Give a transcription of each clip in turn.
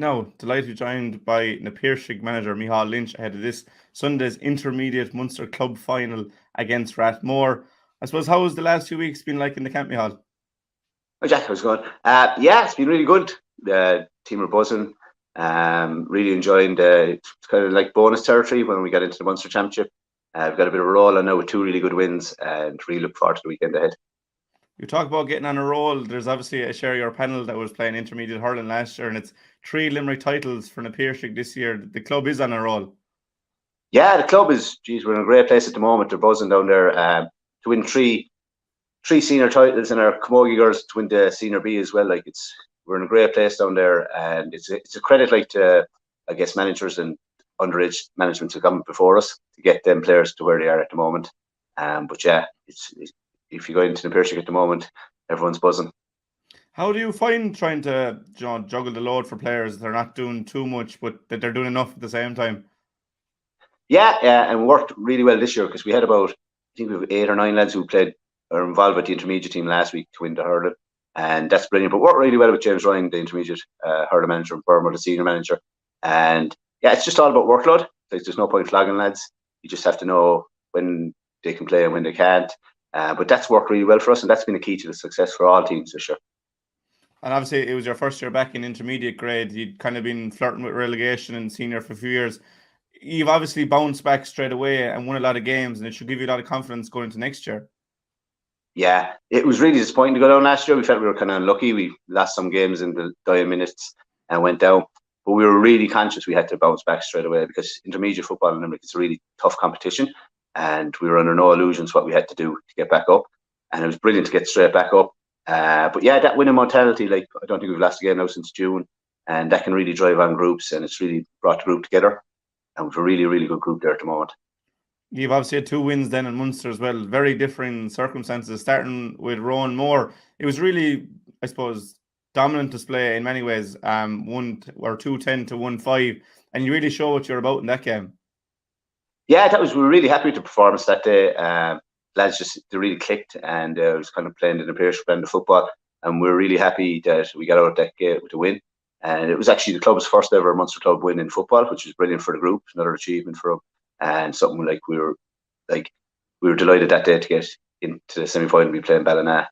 Now, delighted to be joined by Na Piarsaigh manager Michael Lynch ahead of this Sunday's intermediate Munster Club final against Rathmore. I suppose, how has the last 2 weeks been like in the camp, Michael? Oh, Jack, how's it going? Yeah, it's been really good. The team are buzzing. Really enjoying it's kind of like bonus territory when we get into the Munster Championship. We've got a bit of a roll on now with two really good wins and really look forward to the weekend ahead. You talk about getting on a roll. There's obviously a share of your panel that was playing intermediate hurling last year, and it's 3 Limerick titles for Na Piarsaigh this year. The club is on a roll. Yeah, the club is, we're in a great place at the moment. They're buzzing down there to win three senior titles, and our Camogie girls to win the senior B as well. We're in a great place down there, and it's a credit to, I guess, managers and underage management who come before us to get them players to where they are at the moment. But yeah, if you go into the Piarsaigh at the moment, everyone's buzzing. How do you find trying to juggle the load for players? They're not doing too much, but that they're doing enough at the same time. Yeah, and worked really well this year because we had about, I think we have 8 or 9 lads who are involved with the intermediate team last week to win the hurling, and that's brilliant. But worked really well with James Ryan, the intermediate hurling manager, and Burma, the senior manager. And yeah, it's just all about workload. There's no point flogging lads. You just have to know when they can play and when they can't. But that's worked really well for us, and that's been the key to the success for all teams this year. And obviously, it was your first year back in intermediate grade. You'd kind of been flirting with relegation and senior for a few years. You've obviously bounced back straight away and won a lot of games, and it should give you a lot of confidence going into next year. Yeah, it was really disappointing to go down last year. We felt we were kind of unlucky. We lost some games in the dying minutes and went down. But we were really conscious we had to bounce back straight away because intermediate football in Limerick is a really tough competition, and we were under no illusions what we had to do to get back up. And it was brilliant to get straight back up. But yeah, that winning mentality, I don't think we've lost a game now since June, and that can really drive on groups, and it's really brought the group together. And we've a really, really good group there at the moment. You've obviously had 2 wins then in Munster as well. Very different circumstances, starting with Rathmore. It was really, I suppose, dominant display in many ways. 2-10 to 1-5, and you really show what you're about in that game. Yeah, we were really happy with the performance that day. Lads they really clicked, and it was kind of playing in the Piarsaigh brand of football, and we're really happy that we got out of that game with a win. And it was actually the club's first ever Munster Club win in football, which was brilliant for the group. Another achievement for them, and something we were delighted that day to get into the semi-final. We playing Ballina.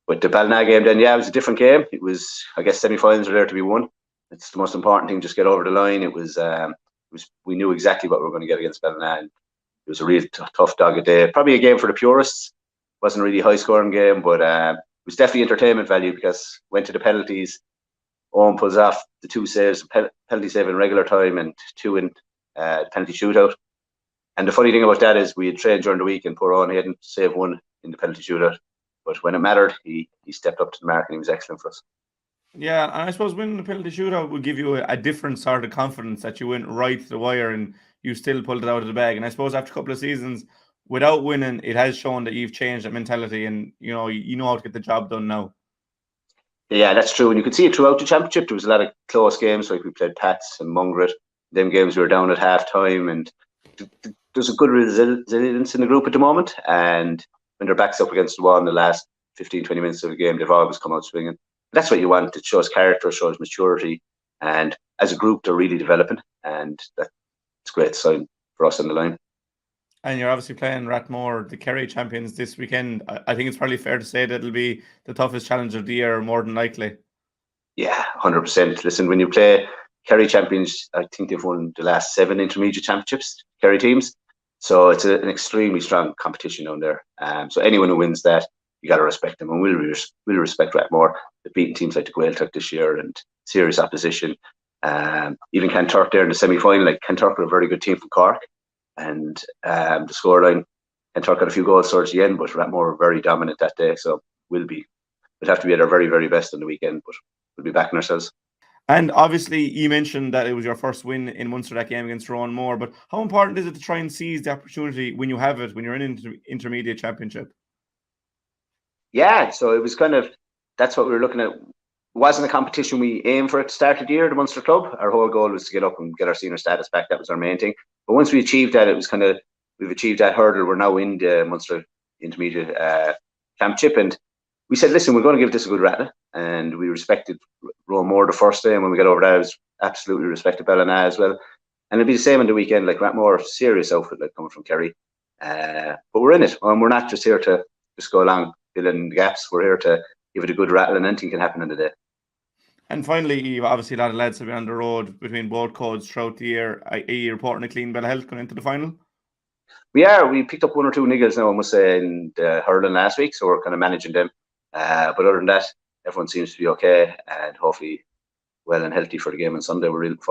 But the Ballina game then, yeah, it was a different game. It was, I guess, semi-finals are there to be won. It's the most important thing, just get over the line. We knew exactly what we were going to get against Ballina, and it was a real tough dogged day. Probably a game for the purists. Wasn't a really high-scoring game, but it was definitely entertainment value because went to the penalties. Owen pulls off the 2 saves, penalty save in regular time and 2 in penalty shootout. And the funny thing about that is we had trained during the week, and poor Owen, he hadn't saved 1 in the penalty shootout. But when it mattered, he stepped up to the mark, and he was excellent for us. Yeah, and I suppose winning the penalty shootout would give you a different sort of confidence that you went right to the wire and you still pulled it out of the bag. And I suppose after a couple of seasons without winning, it has shown that you've changed that mentality, and you know how to get the job done now. Yeah, that's true. And you could see it throughout the championship. There was a lot of close games, like we played Pats and Mungret. Them games we were down at half time, and there's a good resilience in the group at the moment. And when their backs up against the wall in the last 15-20 minutes of the game, they've always come out swinging. That's what you want. It shows character, shows maturity, and as a group, they're really developing, and that's a great sign for us on the line. And you're obviously playing Rathmore, the Kerry champions, this weekend. I think it's probably fair to say that it'll be the toughest challenge of the year, more than likely. Yeah, 100%. Listen, when you play Kerry champions, I think they've won the last 7 intermediate championships, Kerry teams. So it's an extremely strong competition down there. So anyone who wins that, you got to respect them, and we'll respect Rathmore. They've beaten teams like the Gaeltacht this year and serious opposition. Even Kanturk there in the semi-final. Like Kanturk are a very good team from Cork, and the scoreline, Kanturk got a few goals towards the end, but Rathmore were very dominant that day. So we'll have to be at our very, very best on the weekend, but we'll be backing ourselves. And obviously, you mentioned that it was your first win in Munster, that game against Rathmore. But how important is it to try and seize the opportunity when you have it, when you're in intermediate championship? Yeah, so it was that's what we were looking at. It wasn't a competition we aimed for at the start of the year, the Munster Club. Our whole goal was to get up and get our senior status back. That was our main thing. But once we achieved that, it was we've achieved that hurdle. We're now in the Munster Intermediate Championship, and we said, listen, we're going to give this a good rattle, and we respected Rathmore the first day, and when we got over there, I was absolutely respected Ballina as well. And it'll be the same on the weekend, like Rathmore, serious outfit, like coming from Kerry. But we're in it, and we're not just here to just go along filling the gaps. We're here to give it a good rattle, and anything can happen in the day. And finally, Eve, obviously a lot of lads have been on the road between both codes throughout the year. Are you reporting a clean bill of health going into the final? We picked up one or two niggles now, I must say, in the hurling last week, so we're kind of managing them. But other than that, everyone seems to be okay, and hopefully well and healthy for the game on Sunday. We're really